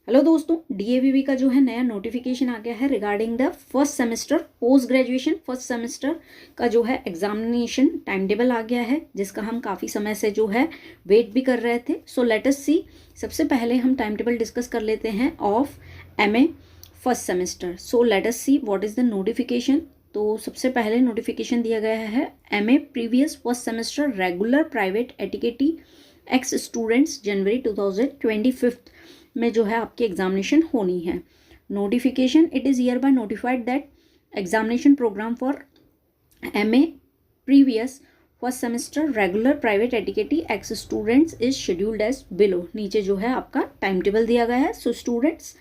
Hello दोस्तों, डीएवीबी का जो है नया नोटिफिकेशन आ गया है regarding the first semester post graduation first semester का जो है एग्जामिनेशन टाइम टेबल आ गया है, जिसका हम काफ़ी समय से जो है वेट भी कर रहे थे। So let us see. सबसे पहले हम टाइम टेबल डिस्कस कर लेते हैं of MA first semester. So let us see what is the notification. तो सबसे पहले नोटिफिकेशन दिया गया है MA previous first semester regular private ATKT ex students जनवरी 2025 में जो है आपकी एग्जामिनेशन होनी है। Notification it is here bye notified that examination programme for MA previous first semester regular private ATKT ex students is scheduled as below. नीचे जो है आपका टाइम टेबल दिया गया है। So students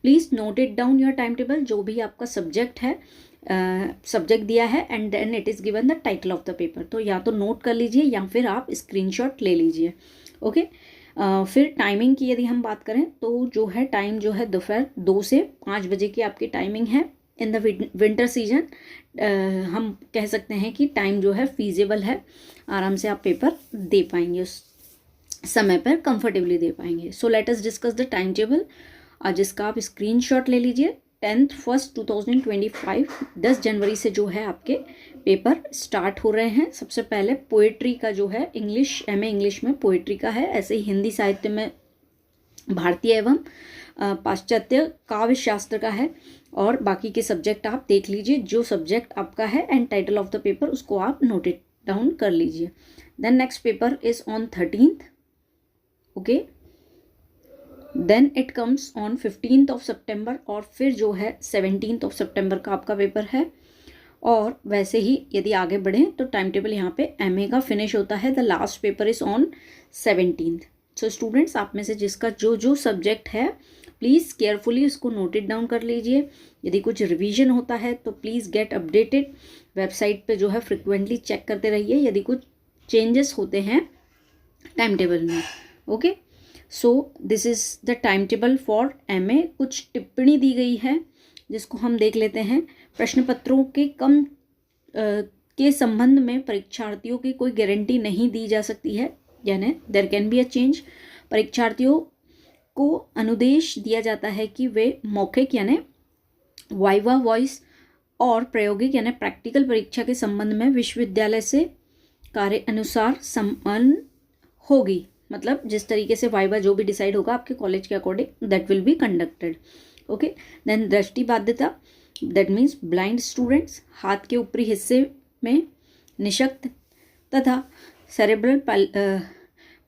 please note it down your time table, जो भी आपका सब्जेक्ट है सब्जेक्ट दिया है, and then it is given the title of the paper. तो या तो नोट कर लीजिए या फिर आप स्क्रीनशॉट ले लीजिए। ओके फिर टाइमिंग की यदि हम बात करें तो जो है टाइम जो है दोपहर 2 से 5 बजे की आपकी टाइमिंग है। इन द विंटर सीजन हम कह सकते हैं कि टाइम जो है फीजेबल है, आराम से आप पेपर दे पाएंगे, उस समय पर कंफर्टेबली दे पाएंगे। सो let us discuss the time table, जिसका आप स्क्रीनशॉट ले लीजिए। 10/1/2025 10 जनवरी से जो है आपके पेपर स्टार्ट हो रहे हैं। सबसे पहले पोएट्री का जो है इंग्लिश, एमए इंग्लिश में पोएट्री का है, ऐसे ही हिंदी साहित्य में भारतीय एवं पाश्चात्य काव्य शास्त्र का है, और बाकी के सब्जेक्ट आप देख लीजिए जो सब्जेक्ट आपका है, and title of the paper उसको आप नोट इट डाउन कर लीजिए। Then next paper is on 13th। Okay, then it comes on 15th September, और फिर जो है 17th सितंबर का आपका पेपर है। और वैसे ही यदि आगे बढ़ें तो टाइम टेबल यहाँ पे एमए का फिनिश होता है। The last paper is on 17th। So students, आप में से जिसका जो जो सब्जेक्ट है प्लीज़ केयरफुली उसको नोटेड डाउन कर लीजिए। यदि कुछ रिवीजन होता है तो प्लीज़ गेट अपडेटेड, वेबसाइट पे जो है फ्रिक्वेंटली चेक करते रहिए यदि कुछ चेंजेस होते हैं टाइम टेबल में। Okay, so this is the time table for MA. कुछ टिप्पणी दी गई है जिसको हम देख लेते हैं। प्रश्न पत्रों के कम के संबंध में परीक्षार्थियों की कोई गारंटी नहीं दी जा सकती है, यानी there can be a change. परीक्षार्थियों को अनुदेश दिया जाता है कि वे मौखिक यानी वाइवा वॉइस और प्रायोगिक यानी प्रैक्टिकल परीक्षा के संबंध में विश्वविद्यालय से कार्य अनुसार संपन्न होगी। मतलब जिस तरीके से वाइवा जो भी डिसाइड होगा आपके कॉलेज के according, that will be conducted. Okay, then दृष्टि बाध्यता, दैट मीन्स ब्लाइंड स्टूडेंट्स, हाथ के ऊपरी हिस्से में निशक्त तथा सेरेब्रल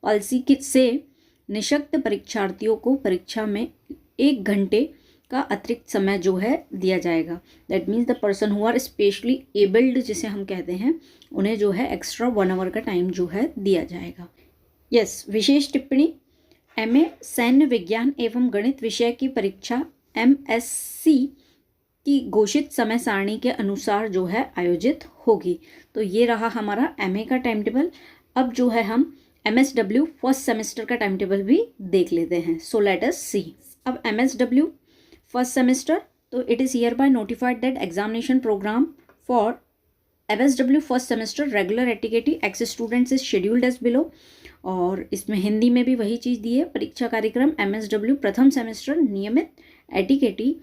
पाल्सी से निशक्त परीक्षार्थियों को परीक्षा में 1 घंटे का अतिरिक्त समय जो है दिया जाएगा। That means the person who are specially abled जिसे हम कहते हैं, उन्हें जो है एक्स्ट्रा 1 आवर का टाइम जो है दिया जाएगा। यस, विशेष टिप्पणी, एमए सैन्य विज्ञान एवं गणित विषय की परीक्षा एमएससी की घोषित समय सारणी के अनुसार जो है आयोजित होगी। तो ये रहा हमारा एमए का टाइम टेबल। अब जो है हम एमएसडब्ल्यू फर्स्ट सेमेस्टर का टाइम टेबल भी देख लेते हैं। So let us see. अब एमएसडब्ल्यू फर्स्ट सेमेस्टर, तो it is here bye notified that examination programme for MSW first semester regular ATKT ex students is scheduled as below. और इसमें हिंदी में भी वही चीज़ दी है। परीक्षा कार्यक्रम एमएसडब्ल्यू प्रथम सेमेस्टर नियमित एटिकेटी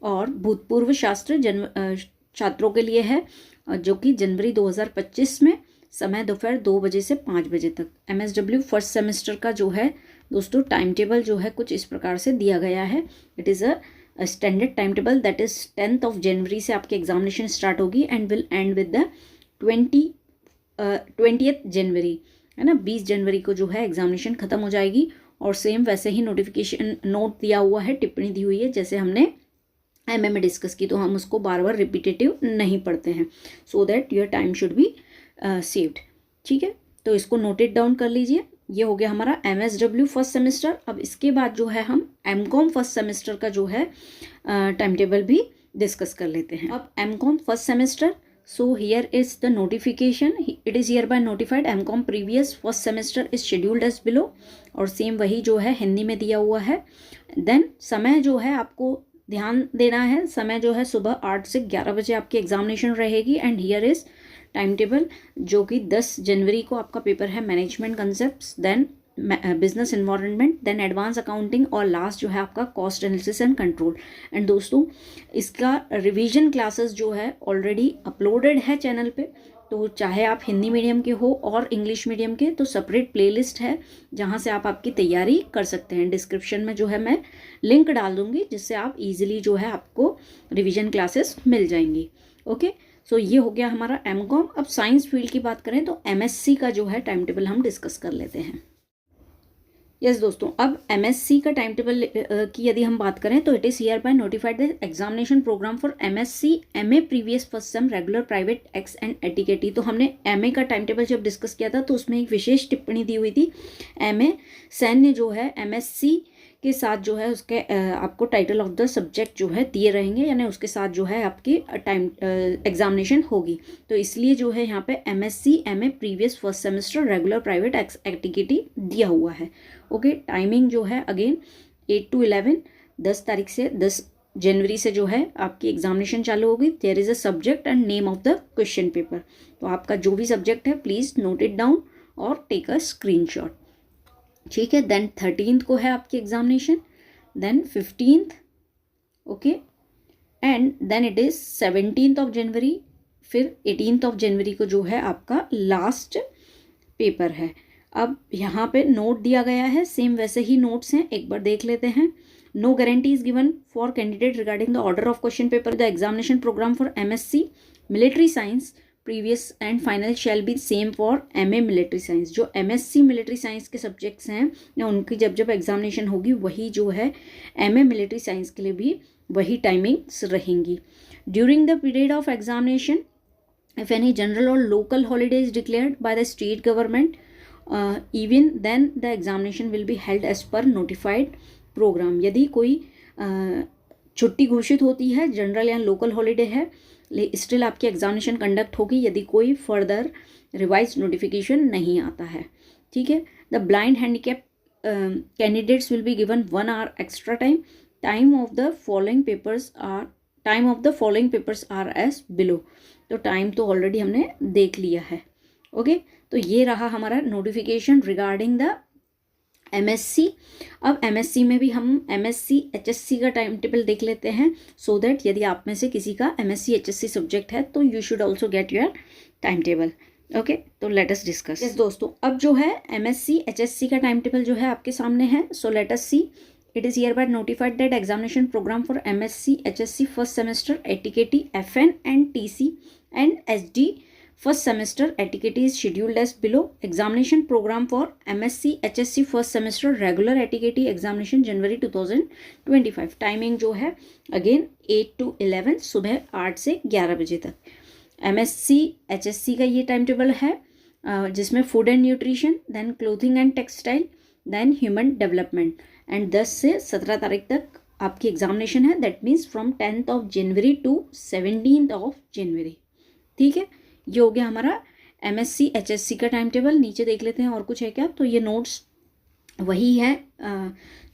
और भूतपूर्व शास्त्र छात्रों के लिए है, जो कि जनवरी 2025 में, समय दोपहर 2 बजे से 5 बजे तक। एमएसडब्ल्यू फर्स्ट सेमेस्टर का जो है दोस्तों टाइम टेबल जो है कुछ इस प्रकार से दिया गया है। It is a standard time table, that is 10th जनवरी से आपकी एग्जामिनेशन स्टार्ट होगी and will and with the 20th जनवरी, है ना। 20 जनवरी को जो है एग्जामिनेशन खत्म हो जाएगी। और सेम वैसे ही नोटिफिकेशन नोट दिया हुआ है, टिप्पणी दी हुई है जैसे हमने एमए में डिस्कस की, तो हम उसको बार बार रिपीटेटिव नहीं पढ़ते हैं, so that your time should be saved. ठीक है, तो इसको नोटेड डाउन कर लीजिए। ये हो गया हमारा एमएसडब्ल्यू फर्स्ट सेमेस्टर। अब इसके बाद जो है हम एमकॉम फर्स्ट सेमेस्टर का जो है टाइम टेबल भी डिस्कस कर लेते हैं। अब MCom first semester, so here is the notification, it is hereby notified MCOM previous first semester is scheduled as below। और सेम वही जो है हिंदी में दिया हुआ है। देन समय जो है आपको ध्यान देना है, समय जो है सुबह 8 से 11 बजे आपकी एग्जामिनेशन रहेगी। And here is time table, जो कि 10 जनवरी को आपका पेपर है management concepts. Then business environment, then advance accounting और लास्ट जो है आपका cost analysis and control. And दोस्तों इसका रिवीजन क्लासेस जो है ऑलरेडी अपलोडेड है चैनल पे, तो चाहे आप हिंदी मीडियम के हो और इंग्लिश मीडियम के, तो सेपरेट प्लेलिस्ट है जहाँ से आप आपकी तैयारी कर सकते हैं। डिस्क्रिप्शन में जो है मैं लिंक डाल दूँगी, जिससे आप इजीली जो है आपको रिवीजन क्लासेस मिल जाएंगी। ओके, सो ये हो गया हमारा एमकॉम। अब साइंस फील्ड की बात करें तो एमएससी का जो है टाइम टेबल हम डिस्कस कर लेते हैं। यस दोस्तों, अब एमएससी का टाइम टेबल की यदि हम बात करें तो it is here bye notified the examination programme for MSc MA previous first sem regular private ex and ATKT. तो हमने एमए का टाइम टेबल जब डिस्कस किया था तो उसमें एक विशेष टिप्पणी दी हुई थी, एमए सैन्य जो है एमएससी के साथ जो है उसके आपको टाइटल ऑफ द सब्जेक्ट जो है दिए रहेंगे, यानी उसके साथ जो है आपकी टाइम एग्जामिनेशन होगी। तो इसलिए जो है यहाँ पे MSc MA previous first semester regular private activity दिया हुआ है। ओके, टाइमिंग जो है अगेन 8 to 11, 10 तारीख से 10 जनवरी से जो है आपकी एग्जामिनेशन चालू होगी। There is a subject and name of the question paper. तो आपका जो भी सब्जेक्ट है प्लीज़ नोट इट डाउन और टेक अ स्क्रीनशॉट, ठीक है। देन 13th को है आपकी examination, then 15th, okay, and then it is 17th of January, फिर 18th ऑफ जनवरी को जो है आपका लास्ट पेपर है। अब यहाँ पे नोट दिया गया है, सेम वैसे ही नोट्स हैं, एक बार देख लेते हैं। No guarantee is given for candidate regarding the order of question paper the examination programme for MSc military science previous and final shall be same for MA military science. जो MSc military science के subjects हैं या उनकी जब जब examination होगी वही जो है एमए मिलिट्री साइंस के लिए भी वही टाइमिंग्स रहेंगी। During the period of examination if any general or local holiday is declared by the state government, even then the examination will be held as per notified program। यदि कोई छुट्टी घोषित होती है, जनरल या लोकल हॉलीडे है, still आपकी examination conduct होगी यदि कोई फर्दर रिवाइज नोटिफिकेशन नहीं आता है, ठीक है। The blind handicap candidates will be given 1 hour extra time. Time of the following papers are as below. तो टाइम तो ऑलरेडी हमने देख लिया है। ओके, तो ये रहा हमारा नोटिफिकेशन रिगार्डिंग द एमएससी। अब एमएससी में भी हम एमएससी एचएससी का टाइम टेबल देख लेते हैं, सो दैट यदि आप में से किसी का एमएससी एचएससी सब्जेक्ट है तो you should also get your time table. Okay, तो लेट अस डिस्कस। यस दोस्तों, अब जो है एमएससी एचएससी का टाइम टेबल जो है आपके सामने है। So let us see. It is hereby notified that examination program for MSc, HSC first semester ATKT, FN and TC and SD first semester ATKT is scheduled as below. Examination program for MSc, HSC first semester regular ATKT examination January 2025. Timing जो है again 8 to 11, सुबह 8 से 11 बजे तक। MSc, HSC का ये time table है जिसमें food and nutrition, then clothing and textile, then human development, and 10 से 17 तारीख तक आपकी एग्जामिनेशन है। That means from 10th of January to 17th of January, ठीक है। ये हो गया हमारा एमएससी एचएससी का टाइम टेबल। नीचे देख लेते हैं और कुछ है क्या, तो ये नोट्स वही है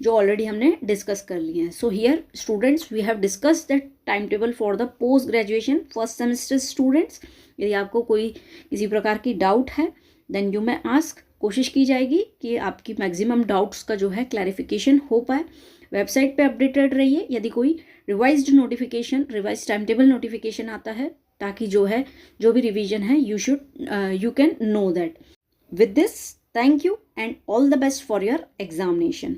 जो ऑलरेडी हमने डिस्कस कर लिए हैं। So here students we have discuss the time table for the post graduation first semester students. यदि आपको कोई किसी प्रकार की डाउट है देन यू मे आस्क। कोशिश की जाएगी कि आपकी मैक्सिमम डाउट्स का जो है क्लैरिफिकेशन हो पाए। वेबसाइट पे अपडेटेड रहिए यदि कोई रिवाइज्ड टाइम टेबल नोटिफिकेशन आता है, ताकि जो है जो भी रिवीजन है you can know that. With this, thank you and all the best for your examination.